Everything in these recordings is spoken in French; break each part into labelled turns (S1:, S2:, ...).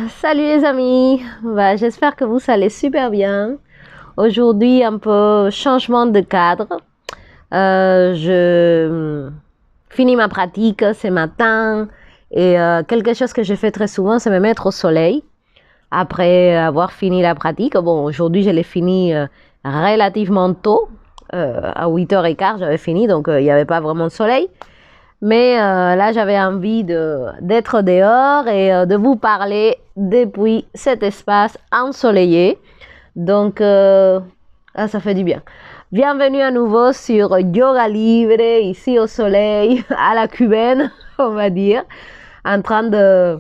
S1: Salut les amis, j'espère que vous allez super bien. Aujourd'hui, un peu changement de cadre. Je finis ma pratique ce matin et quelque chose que je fais très souvent, c'est me mettre au soleil. Après avoir fini la pratique, bon, aujourd'hui je l'ai fini relativement tôt, à 8h15 j'avais fini, donc il n'y avait pas vraiment de soleil. Mais là, j'avais envie d'être dehors et de vous parler depuis cet espace ensoleillé. Donc, ça fait du bien. Bienvenue à nouveau sur Yoga Libre, ici au soleil, à la cubaine, on va dire, en train de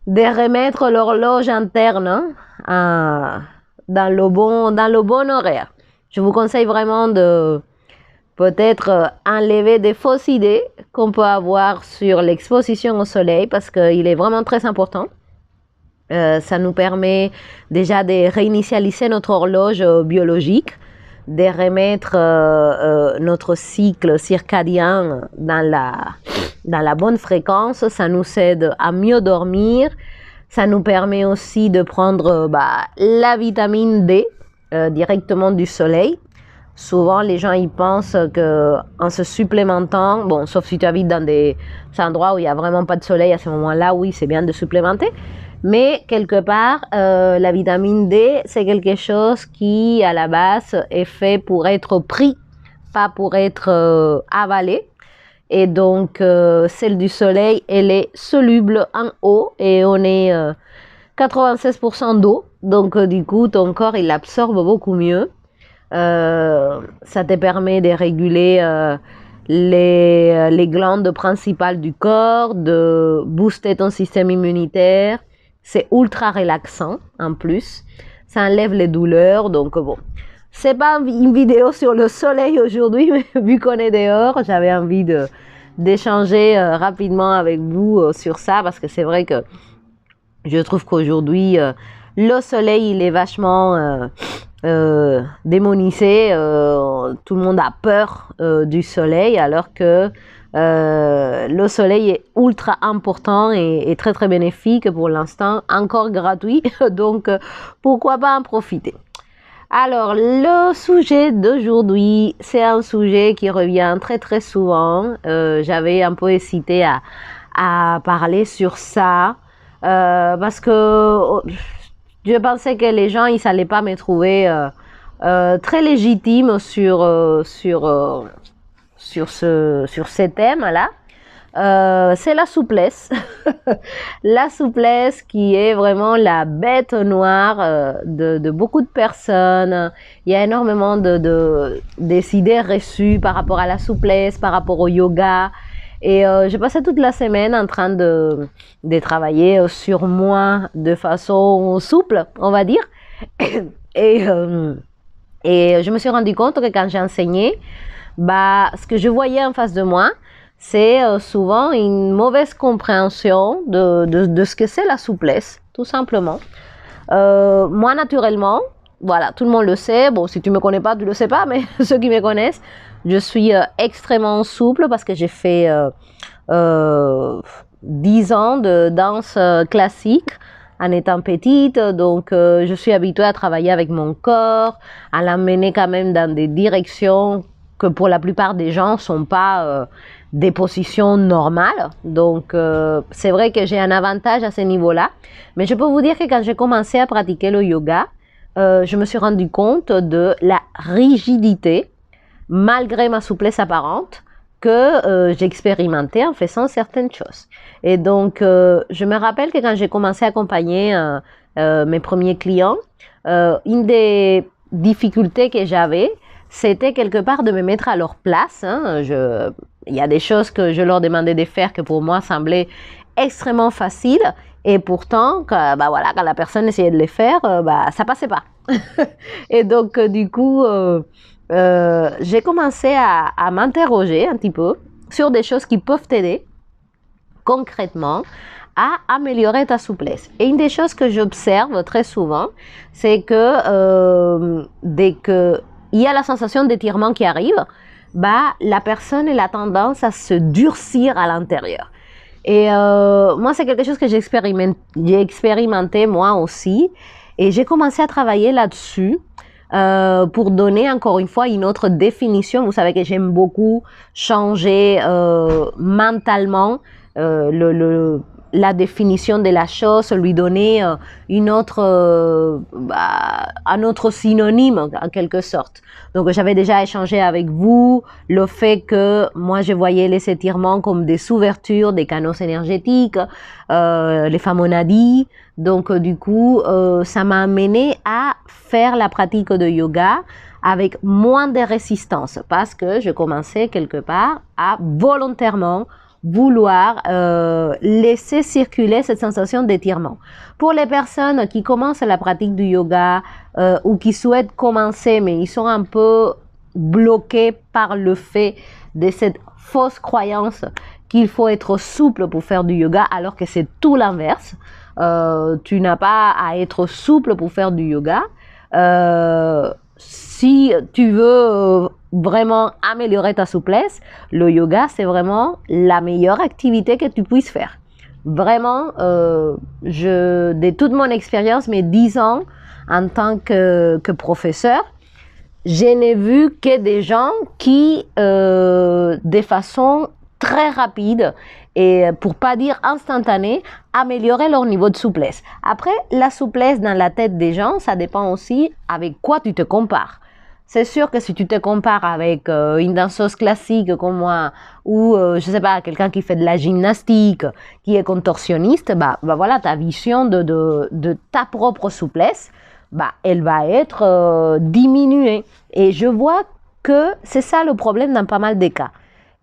S1: remettre l'horloge interne dans le bon horaire. Je vous conseille vraiment de peut-être enlever des fausses idées qu'on peut avoir sur l'exposition au soleil parce qu'il est vraiment très important. Ça nous permet déjà de réinitialiser notre horloge biologique, de remettre notre cycle circadien dans la bonne fréquence. Ça nous aide à mieux dormir. Ça nous permet aussi de prendre la vitamine D directement du soleil. Souvent, les gens y pensent qu'en se supplémentant, bon, sauf si tu habites dans des endroits où il n'y a vraiment pas de soleil, à ce moment-là, oui, c'est bien de supplémenter. Mais quelque part, la vitamine D, c'est quelque chose qui, à la base, est fait pour être pris, pas pour être avalé. Et donc, celle du soleil, elle est soluble en eau et on est 96% d'eau. Donc, du coup, ton corps, il absorbe beaucoup mieux. Ça te permet de réguler les glandes principales du corps, de booster ton système immunitaire. C'est ultra relaxant en plus. Ça enlève les douleurs. Donc bon, c'est pas une vidéo sur le soleil aujourd'hui, mais vu qu'on est dehors, j'avais envie d'échanger rapidement avec vous sur ça parce que c'est vrai que je trouve qu'aujourd'hui, le soleil, il est vachement démonisé. Tout le monde a peur du soleil, alors que le soleil est ultra important et très très bénéfique pour l'instant, encore gratuit. Donc, pourquoi pas en profiter? Alors, le sujet d'aujourd'hui, c'est un sujet qui revient très très souvent. J'avais un peu hésité à parler sur ça. Parce que je pensais que les gens ils n'allaient pas me trouver très légitime sur ces thèmes-là. C'est la souplesse. La souplesse qui est vraiment la bête noire de beaucoup de personnes. Il y a énormément des idées reçues par rapport à la souplesse, par rapport au yoga. Et j'ai passé toute la semaine en train de travailler sur moi de façon souple, on va dire. Et je me suis rendu compte que quand j'ai enseigné, ce que je voyais en face de moi, c'est souvent une mauvaise compréhension de ce que c'est la souplesse, tout simplement. Moi, naturellement, voilà, tout le monde le sait. Bon, si tu me connais pas, tu le sais pas, mais ceux qui me connaissent, je suis extrêmement souple parce que j'ai fait 10 ans de danse classique en étant petite. Donc, je suis habituée à travailler avec mon corps, à l'amener quand même dans des directions que pour la plupart des gens ne sont pas des positions normales. Donc, c'est vrai que j'ai un avantage à ce niveau-là. Mais je peux vous dire que quand j'ai commencé à pratiquer le yoga, je me suis rendu compte de la rigidité, malgré ma souplesse apparente, que j'expérimentais en faisant certaines choses. Et donc, je me rappelle que quand j'ai commencé à accompagner mes premiers clients, une des difficultés que j'avais, c'était quelque part de me mettre à leur place. Il y a des choses que je leur demandais de faire que pour moi semblaient extrêmement faciles. Et pourtant, quand la personne essayait de les faire, ça passait pas. Et donc, du coup, j'ai commencé à m'interroger un petit peu sur des choses qui peuvent t'aider concrètement à améliorer ta souplesse. Et une des choses que j'observe très souvent, c'est que dès qu'il y a la sensation d'étirement qui arrive, la personne a tendance à se durcir à l'intérieur. Et moi, c'est quelque chose que j'ai expérimenté moi aussi. Et j'ai commencé à travailler là-dessus pour donner encore une fois une autre définition. Vous savez que j'aime beaucoup changer mentalement la définition de la chose, lui donner un autre synonyme en quelque sorte. Donc j'avais déjà échangé avec vous le fait que moi je voyais les étirements comme des ouvertures, des canaux énergétiques, les famonadis. Donc du coup ça m'a amené à faire la pratique de yoga avec moins de résistance parce que je commençais quelque part à volontairement vouloir laisser circuler cette sensation d'étirement. Pour les personnes qui commencent la pratique du yoga ou qui souhaitent commencer mais ils sont un peu bloqués par le fait de cette fausse croyance qu'il faut être souple pour faire du yoga alors que c'est tout l'inverse. Tu n'as pas à être souple pour faire du yoga. Si tu veux vraiment améliorer ta souplesse, le yoga, c'est vraiment la meilleure activité que tu puisses faire. Vraiment, de toute mon expérience, mes 10 ans en tant que professeur, je n'ai vu que des gens qui, de façon très rapide et pour pas dire instantanée, améliorer leur niveau de souplesse. Après, la souplesse dans la tête des gens, ça dépend aussi avec quoi tu te compares. C'est sûr que si tu te compares avec une danseuse classique comme moi ou je sais pas, quelqu'un qui fait de la gymnastique, qui est contorsionniste, bah voilà, ta vision de ta propre souplesse, bah elle va être diminuée. Et je vois que c'est ça le problème dans pas mal de cas.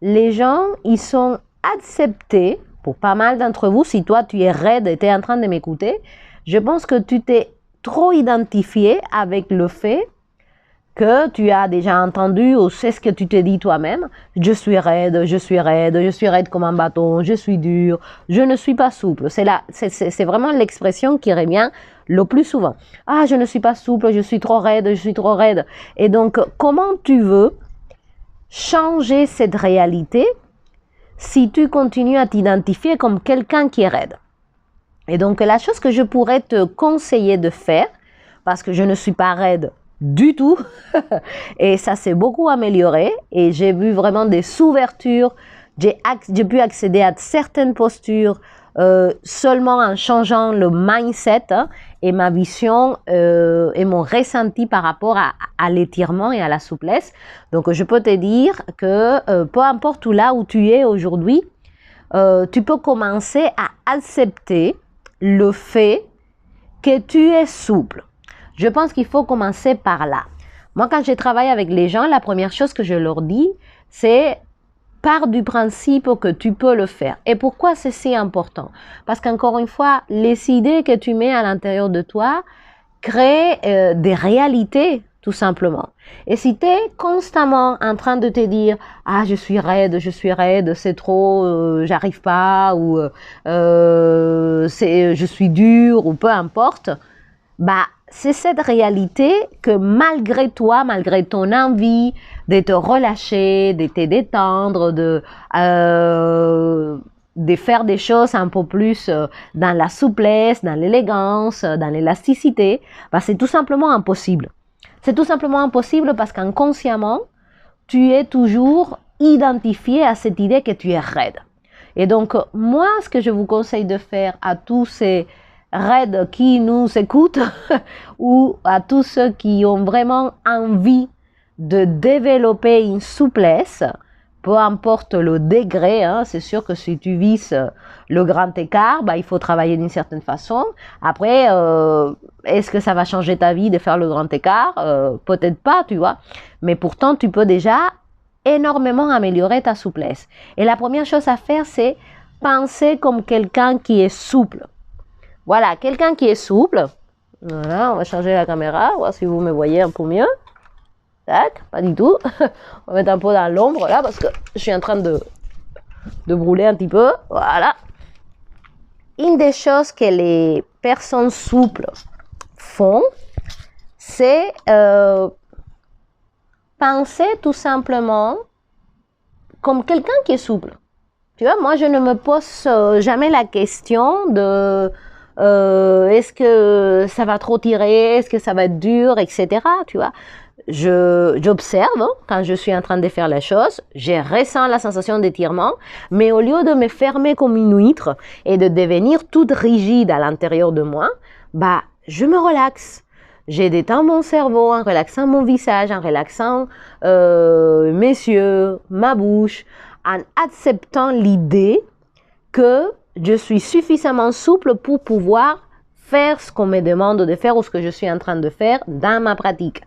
S1: Les gens, ils sont acceptés, pour pas mal d'entre vous, si toi tu es raide et tu es en train de m'écouter, je pense que tu t'es trop identifié avec le fait que tu as déjà entendu ou c'est ce que tu te dis toi-même, je suis raide, je suis raide, je suis raide comme un bâton, je suis dur, je ne suis pas souple. C'est vraiment l'expression qui revient le plus souvent. Ah, je ne suis pas souple, je suis trop raide, je suis trop raide. Et donc, comment tu veux changer cette réalité si tu continues à t'identifier comme quelqu'un qui est raide? Et donc, la chose que je pourrais te conseiller de faire, parce que je ne suis pas raide du tout, et ça s'est beaucoup amélioré, et j'ai vu vraiment des ouvertures, j'ai pu accéder à certaines postures seulement en changeant le mindset et ma vision et mon ressenti par rapport à l'étirement et à la souplesse. Donc, je peux te dire que peu importe là où tu es aujourd'hui, tu peux commencer à accepter le fait que tu es souple. Je pense qu'il faut commencer par là. Moi, quand je travaille avec les gens, la première chose que je leur dis, c'est pars du principe que tu peux le faire. Et pourquoi c'est si important? Parce qu'encore une fois, les idées que tu mets à l'intérieur de toi créent des réalités, tout simplement. Et si tu es constamment en train de te dire « Ah, je suis raide, c'est trop, j'arrive pas » ou je suis dur » ou peu importe, bah c'est cette réalité que malgré toi, malgré ton envie de te relâcher, de te détendre, de faire des choses un peu plus dans la souplesse, dans l'élégance, dans l'élasticité, bah c'est tout simplement impossible. C'est tout simplement impossible parce qu'inconsciemment, tu es toujours identifié à cette idée que tu es raide. Et donc, moi, ce que je vous conseille de faire à tous ces raides qui nous écoutent ou à tous ceux qui ont vraiment envie de développer une souplesse, peu importe le degré, hein, c'est sûr que si tu vises le grand écart, bah, il faut travailler d'une certaine façon. Après, est-ce que ça va changer ta vie de faire le grand écart? Peut-être pas, tu vois. Mais pourtant, tu peux déjà énormément améliorer ta souplesse. Et la première chose à faire, c'est penser comme quelqu'un qui est souple. Voilà, quelqu'un qui est souple. Voilà, on va changer la caméra, voir si vous me voyez un peu mieux. Tac, pas du tout. On va mettre un peu dans l'ombre là parce que je suis en train de brûler un petit peu. Voilà. Une des choses que les personnes souples font, c'est penser tout simplement comme quelqu'un qui est souple. Tu vois, moi, je ne me pose jamais la question de est-ce que ça va trop tirer, est-ce que ça va être dur, etc. Tu vois, j'observe hein, quand je suis en train de faire la chose, je ressens la sensation d'étirement, mais au lieu de me fermer comme une huître et de devenir toute rigide à l'intérieur de moi, bah, je me relaxe. Je détends mon cerveau en relaxant mon visage, en relaxant mes yeux, ma bouche, en acceptant l'idée que je suis suffisamment souple pour pouvoir faire ce qu'on me demande de faire ou ce que je suis en train de faire dans ma pratique.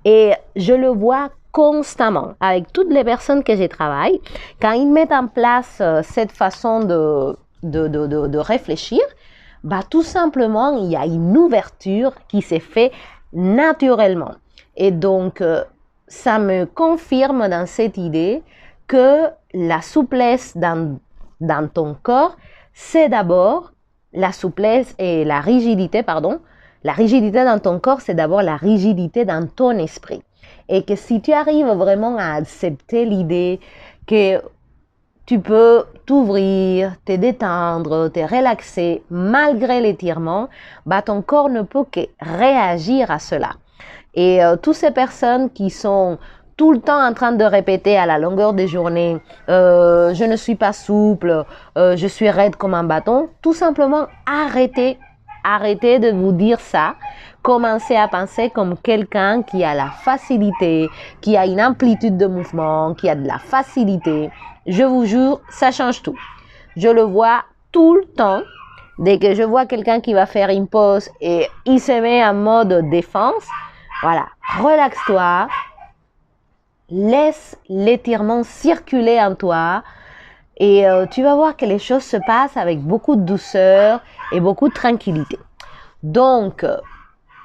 S1: Et je le vois constamment avec toutes les personnes que je travaille. Quand ils mettent en place cette façon de réfléchir, bah, tout simplement, il y a une ouverture qui s'est faite naturellement. Et donc, ça me confirme dans cette idée que la souplesse dans ton corps, c'est d'abord la souplesse et la rigidité, pardon. La rigidité dans ton corps, c'est d'abord la rigidité dans ton esprit. Et que si tu arrives vraiment à accepter l'idée que tu peux t'ouvrir, te détendre, te relaxer malgré l'étirement, bah ton corps ne peut que réagir à cela. Et toutes ces personnes qui sont tout le temps en train de répéter à la longueur des journées je ne suis pas souple, je suis raide comme un bâton, tout simplement arrêtez de vous dire ça. Commencez à penser comme quelqu'un qui a la facilité, qui a une amplitude de mouvement, qui a de la facilité. Je vous jure, ça change tout. Je le vois tout le temps. Dès que je vois quelqu'un qui va faire une pause et il se met en mode défense, voilà, relaxe-toi, laisse l'étirement circuler en toi et tu vas voir que les choses se passent avec beaucoup de douceur et beaucoup de tranquillité. Donc,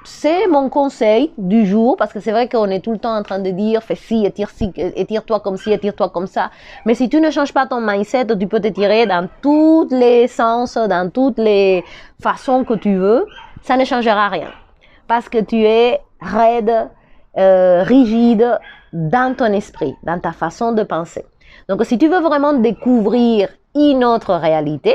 S1: c'est mon conseil du jour, parce que c'est vrai qu'on est tout le temps en train de dire fais ci, étire-toi comme ci, étire-toi comme ça. Mais si tu ne changes pas ton mindset, tu peux t'étirer dans tous les sens, dans toutes les façons que tu veux, ça ne changera rien. Parce que tu es raide, rigide dans ton esprit, dans ta façon de penser. Donc si tu veux vraiment découvrir une autre réalité,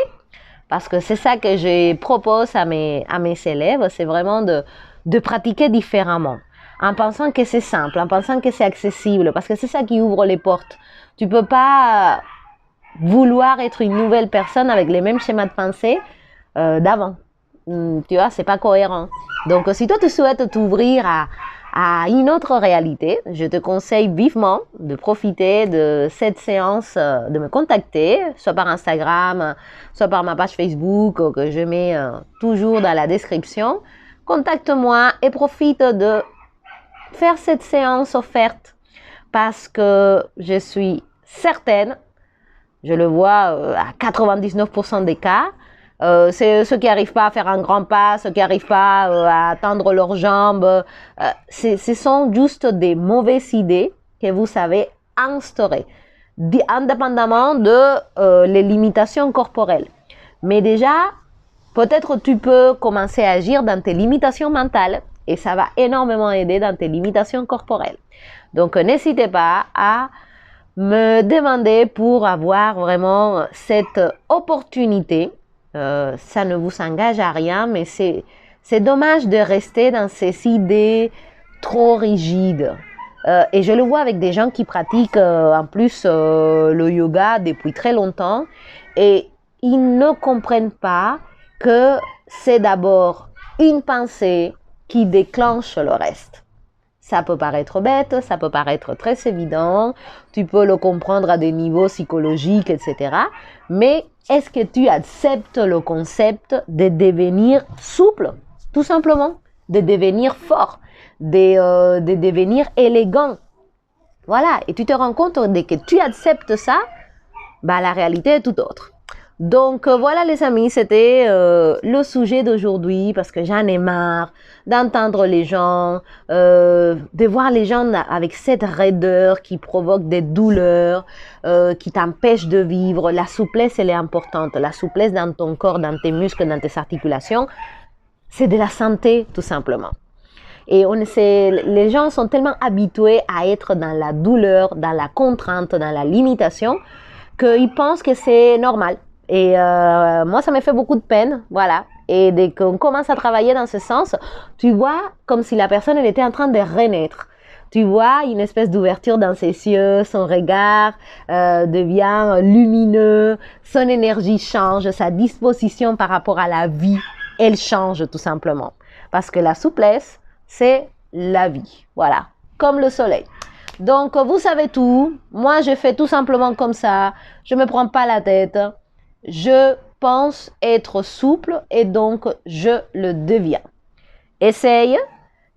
S1: parce que c'est ça que je propose à mes élèves, c'est vraiment de pratiquer différemment, en pensant que c'est simple, en pensant que c'est accessible, parce que c'est ça qui ouvre les portes. Tu peux pas vouloir être une nouvelle personne avec les mêmes schémas de pensée d'avant. Tu vois, c'est pas cohérent. Donc, si toi tu souhaites t'ouvrir à une autre réalité, je te conseille vivement de profiter de cette séance, de me contacter, soit par Instagram, soit par ma page Facebook que je mets toujours dans la description. Contacte-moi et profite de faire cette séance offerte parce que je suis certaine, je le vois à 99% des cas, c'est ceux qui n'arrivent pas à faire un grand pas, ceux qui n'arrivent pas à tendre leurs jambes. Ce sont juste des mauvaises idées que vous savez instaurer, indépendamment de les limitations corporelles. Mais déjà, peut-être tu peux commencer à agir dans tes limitations mentales et ça va énormément aider dans tes limitations corporelles. Donc, n'hésitez pas à me demander pour avoir vraiment cette opportunité. Ça ne vous engage à rien, mais c'est dommage de rester dans ces idées trop rigides. Et je le vois avec des gens qui pratiquent en plus le yoga depuis très longtemps et ils ne comprennent pas que c'est d'abord une pensée qui déclenche le reste. Ça peut paraître bête, ça peut paraître très évident, tu peux le comprendre à des niveaux psychologiques, etc. Mais est-ce que tu acceptes le concept de devenir souple, tout simplement, de devenir fort, de devenir élégant? Voilà, et tu te rends compte dès que tu acceptes ça, bah, la réalité est tout autre. Donc voilà les amis, c'était le sujet d'aujourd'hui parce que j'en ai marre d'entendre les gens, de voir les gens avec cette raideur qui provoque des douleurs, qui t'empêche de vivre. La souplesse, elle est importante. La souplesse dans ton corps, dans tes muscles, dans tes articulations, c'est de la santé tout simplement. Et les gens sont tellement habitués à être dans la douleur, dans la contrainte, dans la limitation, qu'ils pensent que c'est normal. Et moi, ça me fait beaucoup de peine, voilà. Et dès qu'on commence à travailler dans ce sens, tu vois comme si la personne, elle était en train de renaître. Tu vois une espèce d'ouverture dans ses yeux, son regard devient lumineux, son énergie change, sa disposition par rapport à la vie, elle change tout simplement. Parce que la souplesse, c'est la vie, voilà, comme le soleil. Donc, vous savez tout. Moi, je fais tout simplement comme ça. Je ne me prends pas la tête. Je pense être souple et donc je le deviens. Essaye.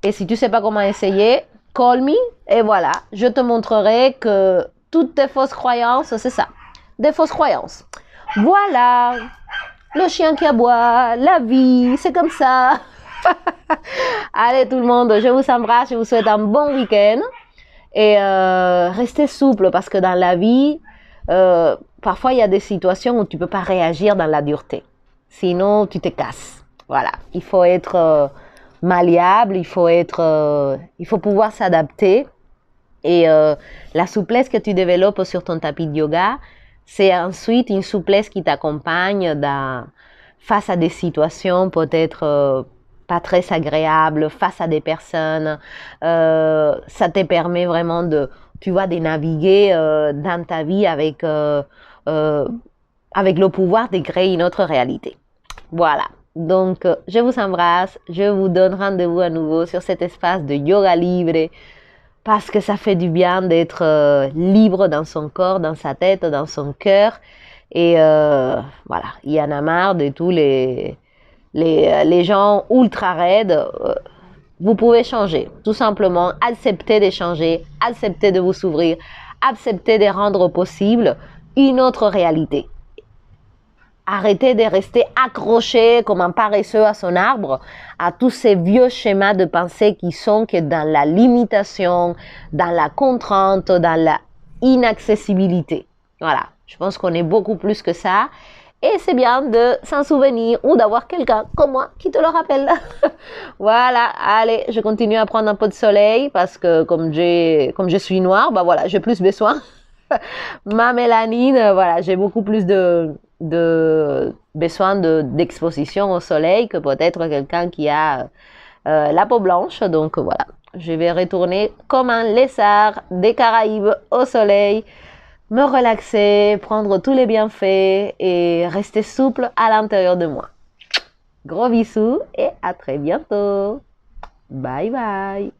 S1: Et si tu ne sais pas comment essayer, call me et voilà, je te montrerai que toutes tes fausses croyances, c'est ça, des fausses croyances. Voilà, le chien qui aboie, la vie, c'est comme ça. Allez tout le monde, je vous embrasse, je vous souhaite un bon week-end et restez souple parce que dans la vie, parfois il y a des situations où tu ne peux pas réagir dans la dureté, sinon tu te casses. Voilà, il faut être malléable, il faut pouvoir s'adapter et la souplesse que tu développes sur ton tapis de yoga, c'est ensuite une souplesse qui t'accompagne face à des situations peut-être pas très agréables, face à des personnes. Ça te permet vraiment de naviguer dans ta vie avec le pouvoir de créer une autre réalité. Voilà. Donc, je vous embrasse, je vous donne rendez-vous à nouveau sur cet espace de yoga libre parce que ça fait du bien d'être libre dans son corps, dans sa tête, dans son cœur. Et voilà, il y en a marre de tous les gens ultra raides. Vous pouvez changer, tout simplement, accepter de changer, accepter de vous s'ouvrir, accepter de rendre possible une autre réalité. Arrêtez de rester accroché comme un paresseux à son arbre, à tous ces vieux schémas de pensée qui sont que dans la limitation, dans la contrainte, dans la inaccessibilité. Voilà, je pense qu'on est beaucoup plus que ça. Et c'est bien de s'en souvenir ou d'avoir quelqu'un comme moi qui te le rappelle. Voilà, allez, je continue à prendre un peu de soleil parce que comme je suis noire, bah voilà, j'ai plus besoin. Ma mélanine, voilà, j'ai beaucoup plus de besoin d'exposition au soleil que peut-être quelqu'un qui a la peau blanche. Donc voilà, je vais retourner comme un lézard des Caraïbes au soleil, me relaxer, prendre tous les bienfaits et rester souple à l'intérieur de moi. Gros bisous et à très bientôt. Bye bye.